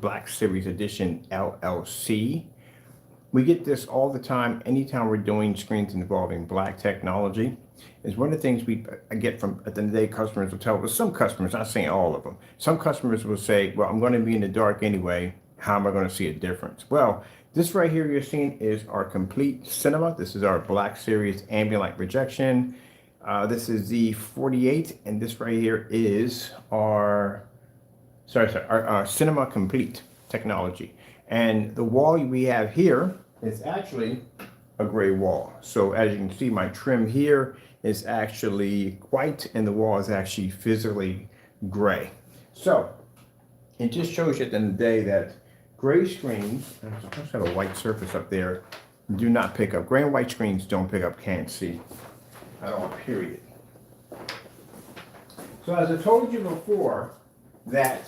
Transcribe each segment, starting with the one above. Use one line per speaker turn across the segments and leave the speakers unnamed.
Black Series Edition LLC. We get this all the time, anytime we're doing screens involving black technology. It's one of the things I get from, at the end of the day, customers will tell us, some customers, not saying all of them, some customers will say, well, I'm going to be in the dark anyway. How am I going to see a difference? Well, this right here you're seeing is our complete cinema. This is our Black Series ambient light projection. This is the 48, and this right here is our, our cinema complete technology. And the wall we have here is actually a gray wall. So as you can see, my trim here is actually white and the wall is actually physically gray. So it just shows you at the end of the day that gray screens, I just have a white surface up there, do not pick up. Gray and white screens don't pick up, can't see at all, period. So as I told you before, that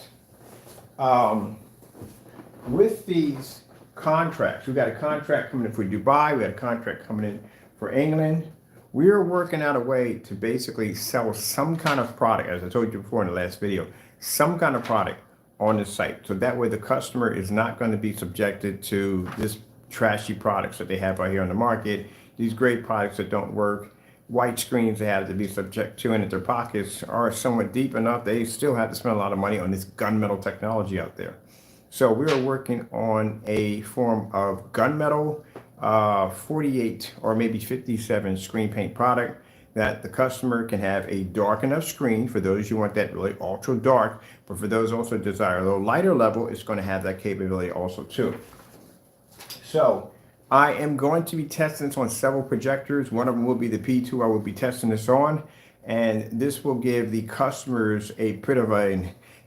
with these contracts, we got a contract coming in for Dubai, we got a contract coming in for England. We are working out a way to basically sell some kind of product, as I told you before in the last video, some kind of product on the site. So that way the customer is not going to be subjected to this trashy products that they have out here on the market, these great products that don't work, white screens they have to be subject to, and if their pockets are somewhat deep enough, they still have to spend a lot of money on this gunmetal technology out there. So we are working on a form of gunmetal 48 or maybe 57 screen paint product that the customer can have a dark enough screen for those you want that really ultra dark, but for those also desire a little lighter level, it's going to have that capability also too. So I am going to be testing this on several projectors. One of them will be the P2 I will be testing this on, and this will give the customers a bit of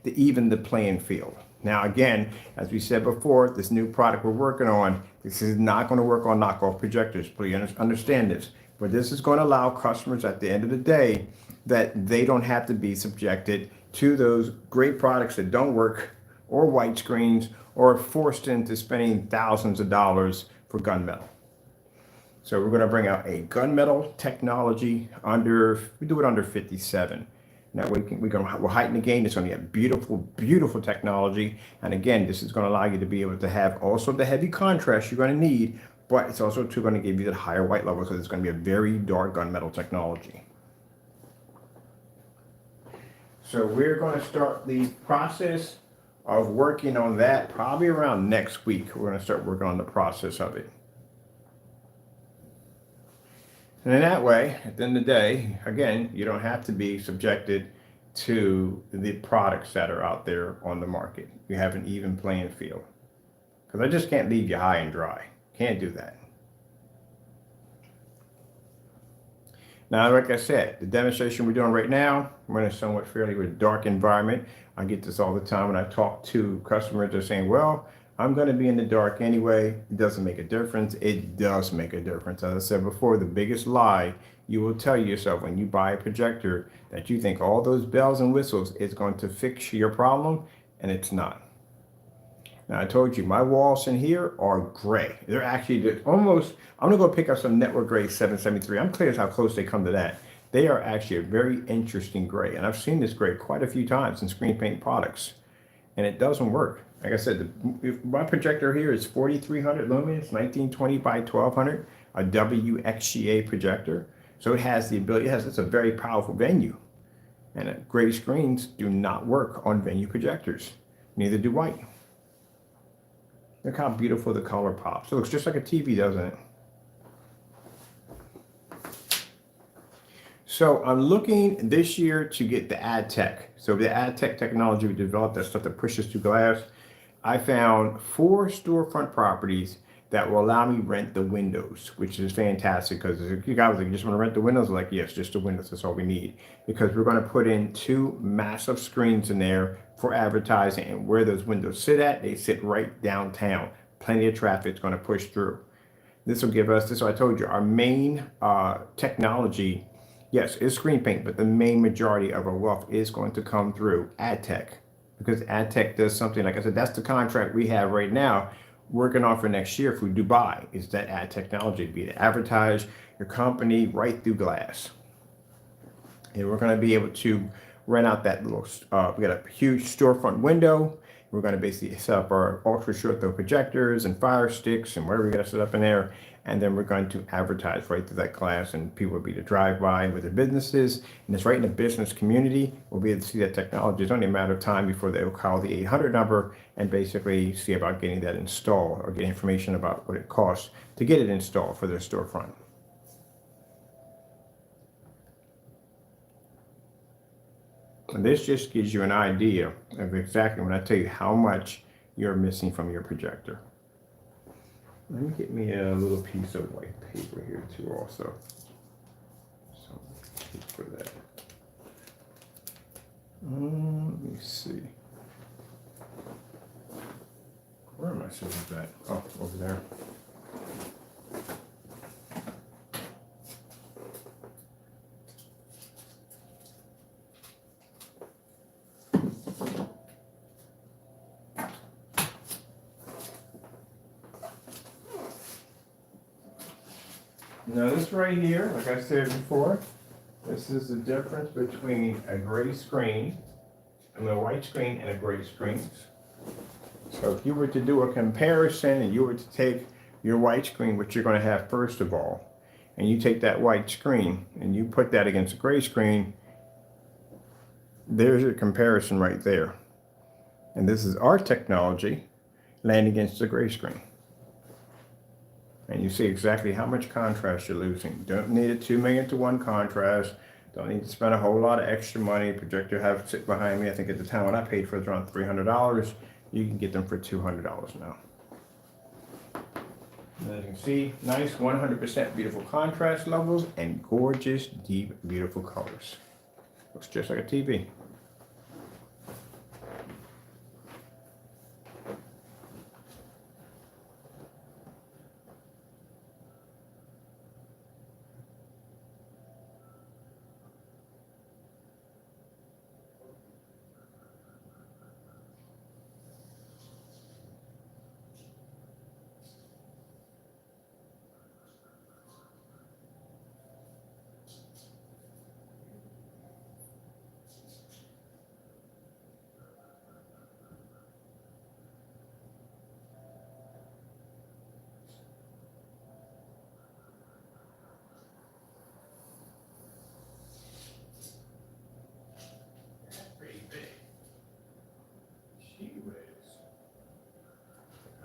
even the playing field. Now, again, as we said before, this new product we're working on, this is not going to work on knockoff projectors. Please understand this. But this is going to allow customers at the end of the day that they don't have to be subjected to those great products that don't work, or white screens, or forced into spending thousands of dollars for gunmetal. So we're going to bring out a gunmetal technology we do it under 57. Now we'll heighten the gain. It's going to be a beautiful, beautiful technology. And again, this is going to allow you to be able to have also the heavy contrast you're going to need, but it's also too going to give you the higher white level because it's going to be a very dark gunmetal technology. So we're going to start the process of working on that probably around next week. We're going to start working on the process of it. And in that way, at the end of the day, again, you don't have to be subjected to the products that are out there on the market. You have an even playing field. Because I just can't leave you high and dry. Can't do that. Now, like I said, the demonstration we're doing right now, we're in a somewhat fairly dark environment. I get this all the time when I talk to customers. They're saying, well, I'm going to be in the dark anyway. It doesn't make a difference. It does make a difference. As I said before, the biggest lie you will tell yourself when you buy a projector that you think all those bells and whistles is going to fix your problem, and it's not. Now, I told you my walls in here are gray. They're actually almost, I'm going to go pick up some network gray 773. I'm clear as how close they come to that. They are actually a very interesting gray, and I've seen this gray quite a few times in screen paint products, and it doesn't work. Like I said, my projector here is 4,300 lumens, 1920 by 1200, a WXGA projector. So it has the ability, it's a very powerful venue. And gray screens do not work on venue projectors. Neither do white. Look how beautiful the color pops. It looks just like a TV, doesn't it? So I'm looking this year to get the AdTech. So the AdTech technology we developed, that stuff that pushes through glass. I found 4 storefront properties that will allow me rent the windows, which is fantastic because if you guys just want to rent the windows, like, yes, just the windows, that's all we need. Because we're going to put in 2 massive screens in there for advertising, and where those windows sit at, they sit right downtown. Plenty of traffic is going to push through. This will give us, this, I told you, our main technology, yes, is screen paint, but the main majority of our wealth is going to come through AdTech. Because AdTech does something, like I said, that's the contract we have right now working on for next year for Dubai, is that ad technology, be to advertise your company right through glass. And we're going to be able to rent out that little, we got a huge storefront window We're going to basically set up our ultra short throw projectors and fire sticks and whatever we got to set up in there. And then we're going to advertise right through that class, and people will be to drive by with their businesses. And it's right in the business community. We'll be able to see that technology. It's only a matter of time before they'll call the 800 number and basically see about getting that installed or get information about what it costs to get it installed for their storefront. And this just gives you an idea of exactly when I tell you how much you're missing from your projector. Let me get me a little piece of white paper here too also. So for that. Let me see. Where am I supposed to that? Oh, over there. Now this right here, like I said before, this is the difference between a gray screen, a white screen and a gray screen. So if you were to do a comparison and you were to take your white screen, which you're going to have first of all, and you take that white screen and you put that against a gray screen, there's a comparison right there. And this is our technology landing against the gray screen. And you see exactly how much contrast you're losing. Don't need a 2 million to 1 contrast. Don't need to spend a whole lot of extra money. Projector have sit behind me. I think at the time when I paid for it, around $300. You can get them for $200 now. And as you can see, nice 100% beautiful contrast levels and gorgeous, deep, beautiful colors. Looks just like a TV.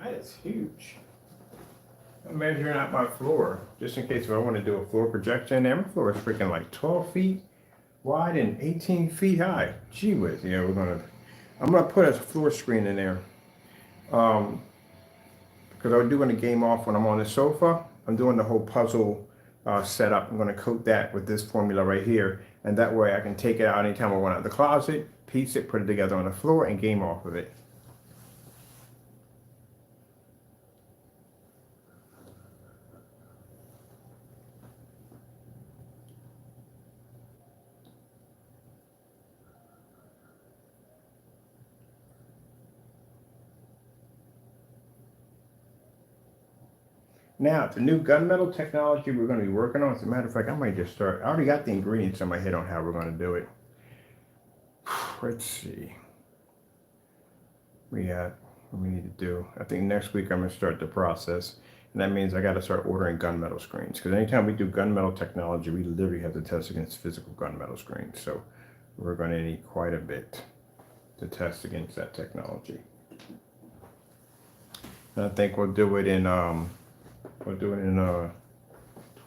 That is huge. I'm measuring out my floor just in case if I want to do a floor projection. My floor is freaking like 12 feet wide and 18 feet high. Gee whiz, yeah, I'm gonna put a floor screen in there. Because I'm doing a game off when I'm on the sofa. I'm doing the whole puzzle setup. I'm gonna coat that with this formula right here, and that way I can take it out anytime I want out of the closet, piece it, put it together on the floor, and game off of it. Now, the new gunmetal technology we're going to be working on, as a matter of fact, I might just start. I already got the ingredients in my head on how we're going to do it. Let's see. What we need to do. I think next week I'm going to start the process. And that means I got to start ordering gunmetal screens. Because anytime we do gunmetal technology, we literally have to test against physical gunmetal screens. So we're going to need quite a bit to test against that technology. And I think we'll do it in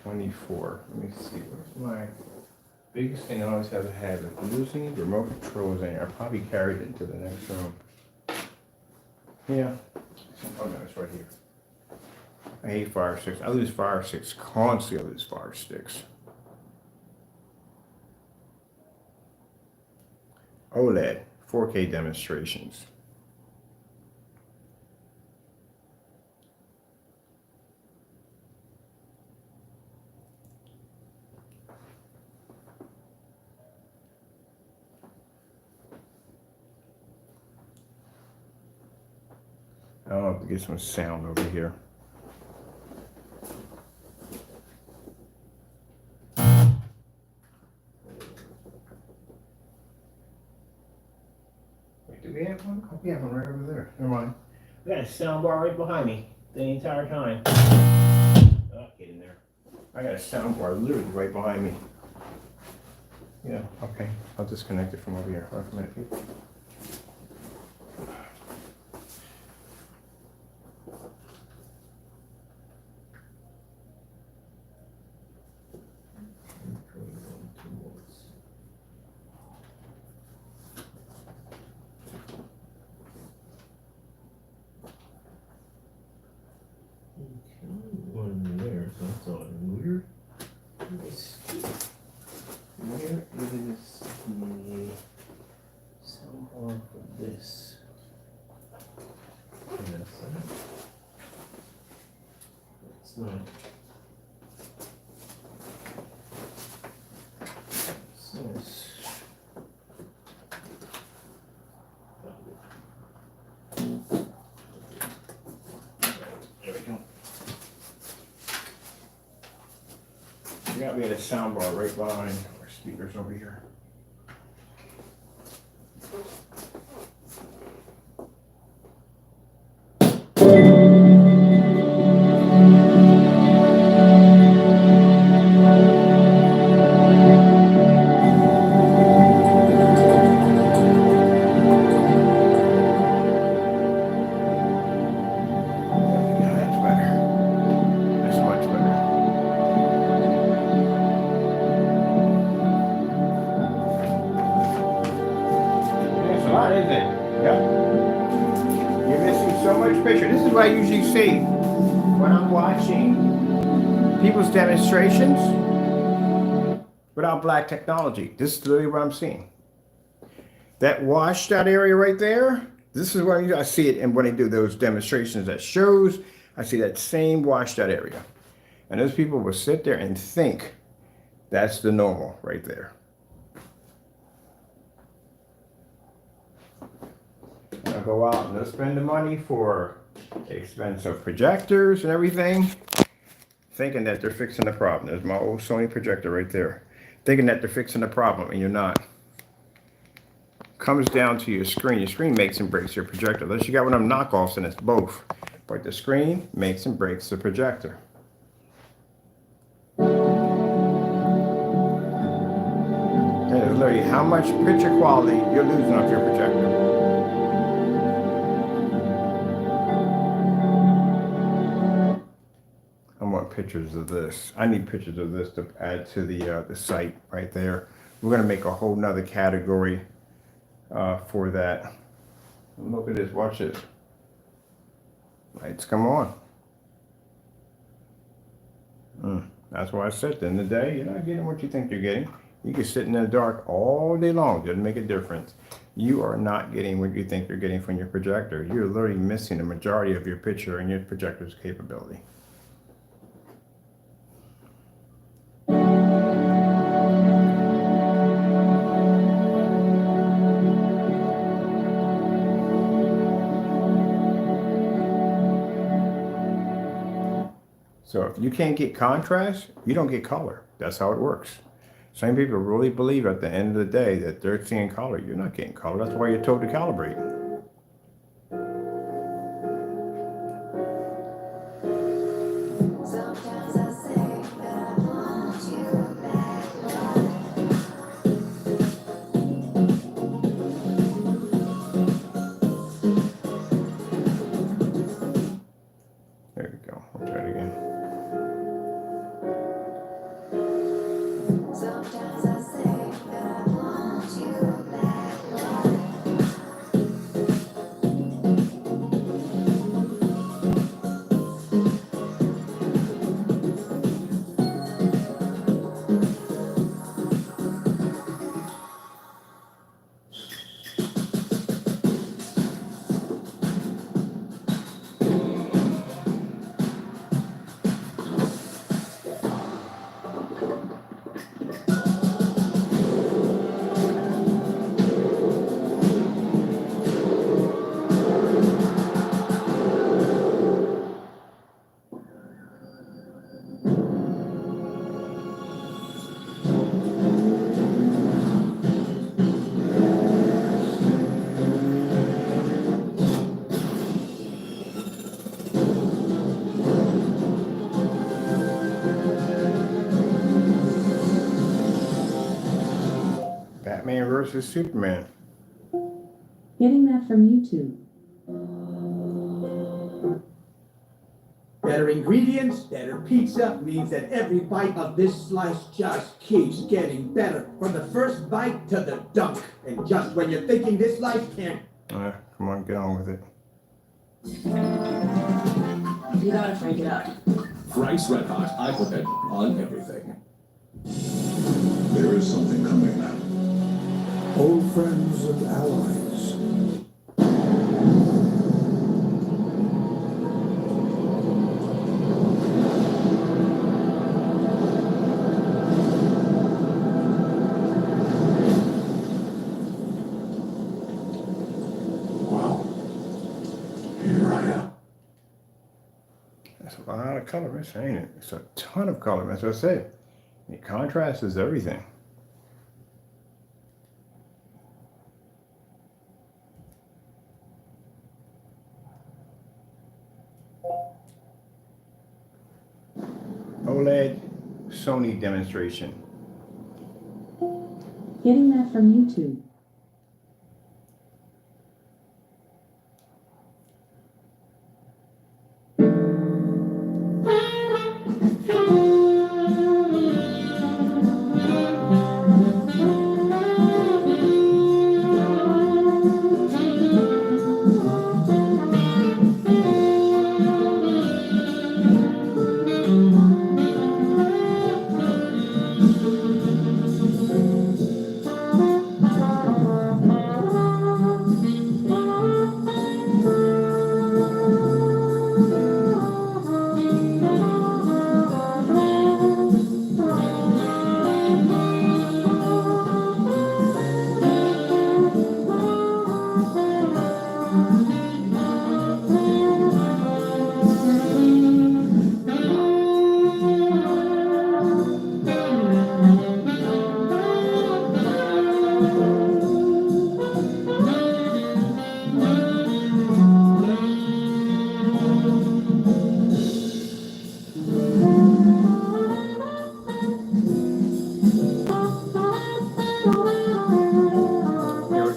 24. Let me see. Where's my biggest thing I always have a habit of losing? The remote controls in here. I probably carried it into the next room. Yeah. Oh no, it's right here. I hate fire sticks. I lose fire sticks constantly. I lose fire sticks. OLED 4K demonstrations. I'll have to get some sound over here. Wait, do we have one? Oh, we have one right over there. Never mind. We got a sound bar right behind me the entire time. Oh, get in there. I got a sound bar literally right behind me. Yeah, okay. I'll disconnect it from over here. Wait a minute.
One there, so that's all weird. Where is the sound bar for this? It's not. This. There we go.
Yeah, we had a sound bar right behind our speakers over here. Yeah, that's better. That's much better. It's a lot, isn't it? Yep. You're missing so much picture. This is what I usually see when I'm watching people's demonstrations without black technology. This is literally what I'm seeing. That washed out area right there, this is where I see it, and when they do those demonstrations at shows, I see that same washed out area. And those people will sit there and think that's the normal right there. They'll go out and they'll spend the money for expensive projectors and everything, thinking that they're fixing the problem. There's my old Sony projector right there. Thinking that they're fixing the problem, and you're not. Comes down to your screen. Your screen makes and breaks your projector. Unless you got one of them knockoffs, and it's both. But the screen makes and breaks the projector. And it's literally how much picture quality you're losing off your projector. I want pictures of this. I need pictures of this to add to the site right there. We're gonna make a whole nother category for that. Look at this. Watch this. Lights come on. That's why I said at the end of the day, you're not getting what you think you're getting. You can sit in the dark all day long. Doesn't make a difference. You are not getting what you think you're getting from your projector. You're literally missing the majority of your picture and your projector's capability. So if you can't get contrast, you don't get color. That's how it works. Some people really believe at the end of the day that they're seeing color. You're not getting color. That's why you're told to calibrate. There we go. I'll try it again. versus Superman.
Getting that from YouTube.
Better ingredients, better pizza means that every bite of this slice just keeps getting better. From the first bite to the dunk. And just when you're thinking this slice can't.
Come on, get on with it.
You gotta break it up.
Frank's Red Hot, I put it on everything.
There is something coming now.
Old friends and allies.
Well, here I am.
That's a lot of color, ain't it? It's a ton of color. That's what I said. The contrast is everything. OLED Sony demonstration.
Getting that from YouTube.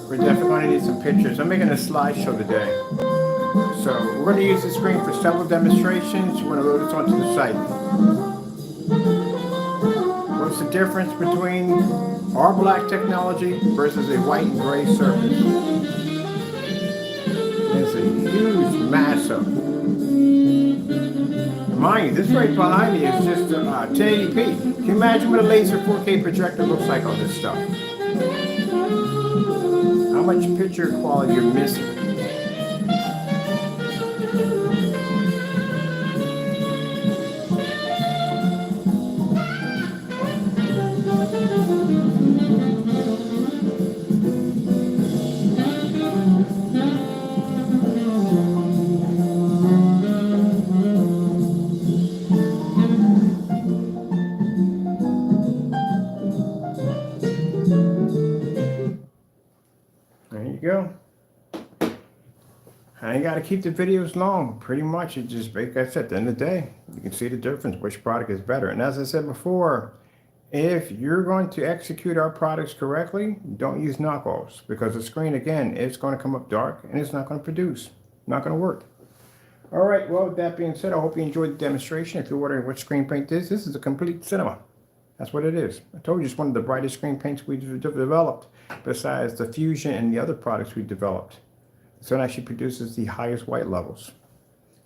We're definitely going to need some pictures. I'm making a slideshow today. So we're going to use the screen for several demonstrations. We're going to load this onto the site. What's the difference between our black technology versus a white and gray surface? It's a huge mass of. Mind you, this right behind me is just 1080p. Can you imagine what a laser 4K projector looks like on this stuff? How much picture quality you're missing? There you go. I ain't got to keep the videos long. Pretty much, it just, like I said, at the end of the day, you can see the difference, which product is better. And as I said before, if you're going to execute our products correctly, don't use knockoffs, because the screen, again, it's going to come up dark and it's not going to produce. Not going to work. All right, well, with that being said, I hope you enjoyed the demonstration. If you're wondering what screen paint this is a complete cinema. That's what it is. I told you it's one of the brightest screen paints we've developed, besides the Fusion and the other products we developed. So it actually produces the highest white levels.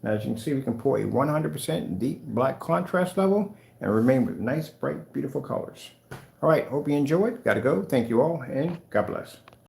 Now, as you can see, we can pull a 100% deep black contrast level and remain with nice, bright, beautiful colors. All right, hope you enjoyed. Gotta go. Thank you all, and God bless.